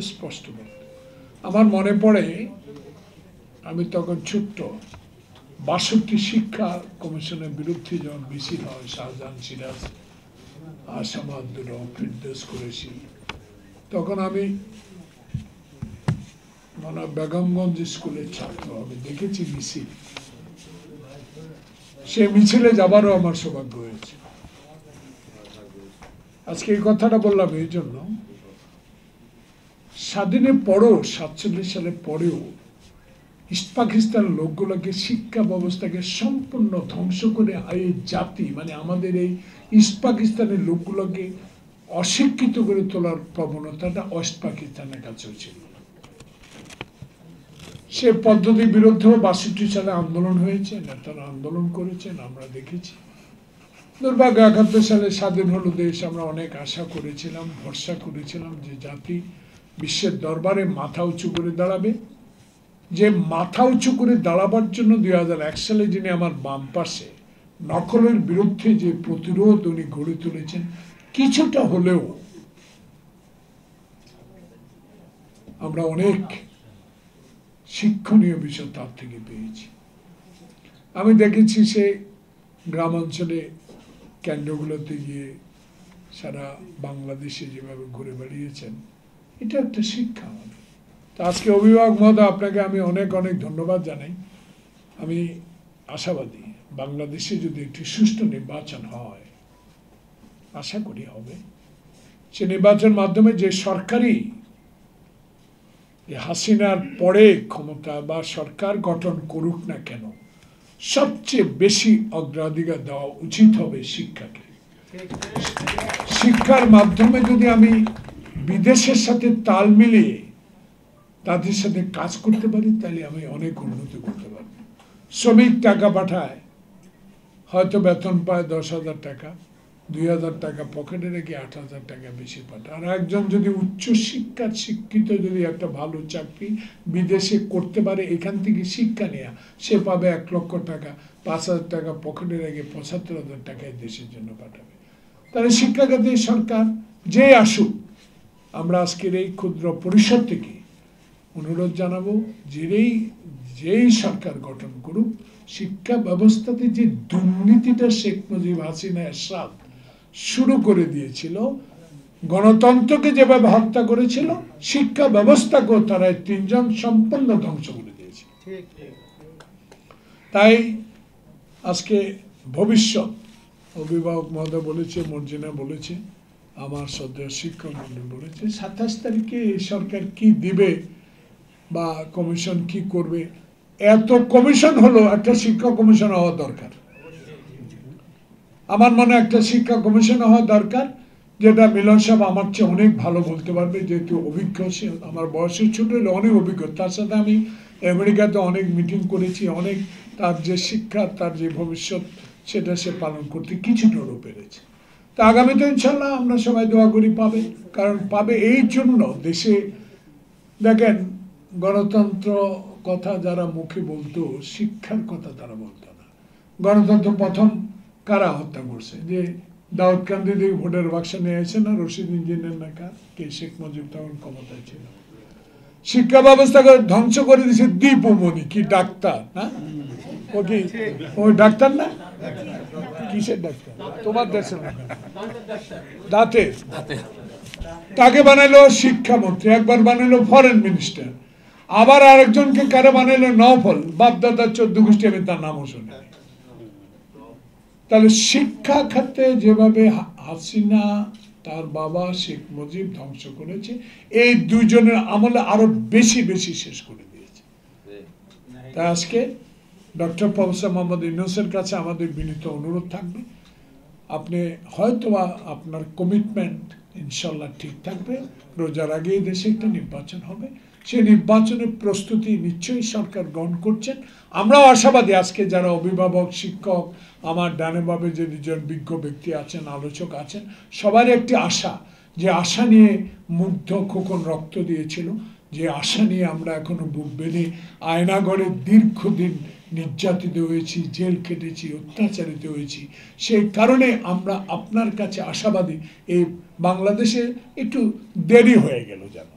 স্পষ্ট বলতে। আমার মনে পড়ে আমি তখন ছোট্ট ৬২ শিক্ষা কমিশনের বিরুদ্ধে যখন মিছিল হয়, শাহজাহান সিরাজ, আসাম আব্দুর রব, ফিরদৌস কুরেশি, তখন আমি মানে বেগমগঞ্জ স্কুলের ছাত্র, আমি দেখেছি মিছিল। সে মিছিলে যাবারও আমার সৌভাগ্য হয়েছে। আজকে এই কথাটা বললাম এই জন্য, স্বাধীনের পরেও ৪৭ সালের পরেও ইস্ট পাকিস্তান লোকগুলোকে, শিক্ষা ব্যবস্থাকে সম্পূর্ণ ধ্বংস করে এই জাতি মানে আমাদের এই ইস্ট পাকিস্তানের লোকগুলোকে অশিক্ষিত করে তোলার প্রবণতাটা ওয়েস্ট পাকিস্তানের কাছেও ছিল। সে পদ্ধতির বিরুদ্ধেও ৬২ সালে আন্দোলন হয়েছে, নেতারা আন্দোলন করেছেন, আমরা দেখেছি। দুর্ভাগ্য ৭১ সালে স্বাধীন হলো দেশ, আমরা অনেক আশা করেছিলাম, ভরসা করেছিলাম যে জাতি বিশ্বের দরবারে মাথা উঁচু করে দাঁড়াবে। যে মাথা উঁচু করে দাঁড়াবার জন্য ২০০১ সালে যিনি আমার বাম পাশে নকলের বিরুদ্ধে যে প্রতিরোধ উনি গড়ে তুলেছেন, কিছুটা হলেও আমরা অনেক শিক্ষণীয় বিষয় তার থেকে পেয়েছি। আমি দেখেছি সে গ্রামাঞ্চলে কেন্দ্রগুলোতে গিয়ে সারা বাংলাদেশে যেভাবে ঘুরে বেড়িয়েছেন, এটা একটা শিক্ষা আমাদের। তো আজকে অভিভাবক মহোদয়, আপনাকে আমি অনেক অনেক ধন্যবাদ জানাই। আমি আশাবাদী বাংলাদেশে যদি একটি সুষ্ঠু নির্বাচন হয়, আশা করি হবে, সে নির্বাচনের মাধ্যমে যে সরকারি হাসিনার পরে ক্ষমতা বা সরকার গঠন করুক না কেন, সবচেয়ে বেশি অগ্রাধিকার দেওয়া উচিত হবে শিক্ষাকে। শিক্ষার মাধ্যমে যদি আমি বিদেশের সাথে তাল মিলিয়ে তাদের সাথে কাজ করতে পারি, তাহলে আমি অনেক উন্নতি করতে পারব। শ্রমিক টাকা পাঠায়, হয়তো বেতন পায় ১০,০০০ টাকা, ২,০০০ টাকা পকেটে রেখে ৮,০০০ টাকা বেশি পাঠায়। আর একজন যদি উচ্চ শিক্ষার শিক্ষিত যদি একটা ভালো চাকরি বিদেশে করতে পারে, এখান থেকে শিক্ষা নেয়া, সে পাবে ১,০০,০০০ টাকা, ৫,০০০ টাকা পকেটে রেখে ৭৫,০০০ টাকায় দেশের জন্য পাঠাবে। তাহলে শিক্ষা খাতে সরকার যে আসুক, আমরা আজকের এই ক্ষুদ্র পরিষদ থেকে অনুরোধ জানাবো, যেই সরকার গঠন করুক, শিক্ষা ব্যবস্থাতে যে দুর্নীতিটা শেখ মুজিব, হাসিনা, এরশাদ শুরু করে দিয়েছিল, গণতন্ত্রকে যেভাবে হত্যা করেছিল, শিক্ষা ব্যবস্থাকেও তারা ৩ জন সম্পূর্ণ ধ্বংস করে দিয়েছে। তাই আজকে ভবিষ্যৎ অভিভাবক মহোদয় বলেছে, মর্জিনা বলেছে, আমার শ্রদ্ধেয় শিক্ষক মন্ডল বলেছে, ২৭ তারিখে এই সরকার কি দিবে বা কমিশন কি করবে। এত কমিশন হলো, একটা শিক্ষা কমিশন হওয়া দরকার। আমার মনে একটা শিক্ষা কমিশন হওয়া দরকার, যেটা মিলন সাহেব আমার চেয়ে অনেক ভালো বলতে পারবে, যেহেতু অভিজ্ঞ, সে আমার বয়সের ছোট হলে অনেক অভিজ্ঞ। তার সাথে আমি আমেরিকাতে অনেক মিটিং করেছি, অনেক তার যে শিক্ষা, তার যে ভবিষ্যৎ, সেটা সে পালন করতে কিছুটা হলেও পেরেছে। তা আগামীতে ইনশাল্লাহ আমরা সবাই দোয়া করি পাবে। কারণ পাবে এই জন্য, দেশে দেখেন গণতন্ত্র কথা যারা মুখে বলতো, শিক্ষার কথা তারা বলতো না। গণতন্ত্র প্রথম কারা হত্যা করছে? যে দাউদকান্দি থেকে ভোটের বাক্স নিয়ে এসে না, রশিদ ইঞ্জিনিয়ার নাকা কে, শেখ মুজিব তখন ক্ষমতায় ছিল। শিক্ষা ব্যবস্থাকে ধ্বংস করে দিয়েছে দীপুমণি, কি ডাক্তার না, ও কি ওই ডাক্তার না, কিসের ডাক্তার তোমার দেশের দাঁতের, তাকে বানাইলো শিক্ষামন্ত্রী, একবার বানাইলো ফরেন মিনিস্টার, আবার আরেকজনকে কারে বানাইলো নওফল, বাপদাদার ১৪ গোষ্ঠী, আমি তার নামও শুনি। তাহলে শিক্ষা খাতে যেভাবে হাসিনা, তার বাবা শেখ মুজিব ধ্বংস করেছে, এই দুইজনের আমলে আরো বেশি বেশি শেষ করে দিয়েছে। তাই আজকে ডক্টর প্রফেসর মোহাম্মদ ইউনূসের কাছে আমাদের বিনীত অনুরোধ থাকবে, আপনি হয়তোবা আপনার কমিটমেন্ট ইনশাল্লাহ ঠিক থাকবে, রোজার আগে দেশে একটা নির্বাচন হবে, সেই নির্বাচনের প্রস্তুতি নিশ্চয়ই সরকার গ্রহণ করছেন। আমরাও আশাবাদী, আজকে যারা অভিভাবক, শিক্ষক, আমার ডানে বামে যে দুজন বিজ্ঞ ব্যক্তি আছেন, আলোচক আছেন, সবার একটি আশা, যে আশা নিয়ে মুগ্ধ খোকন রক্ত দিয়েছিল, যে আশা নিয়ে আমরা এখনো বুক বেঁধে আয়নাগড়ে দীর্ঘদিন নির্যাতিত হয়েছি, জেল কেটেছি, অত্যাচারিত হয়েছি। সেই কারণে আমরা আপনার কাছে আশাবাদী, এই বাংলাদেশে একটু দেরি হয়ে গেল যেন,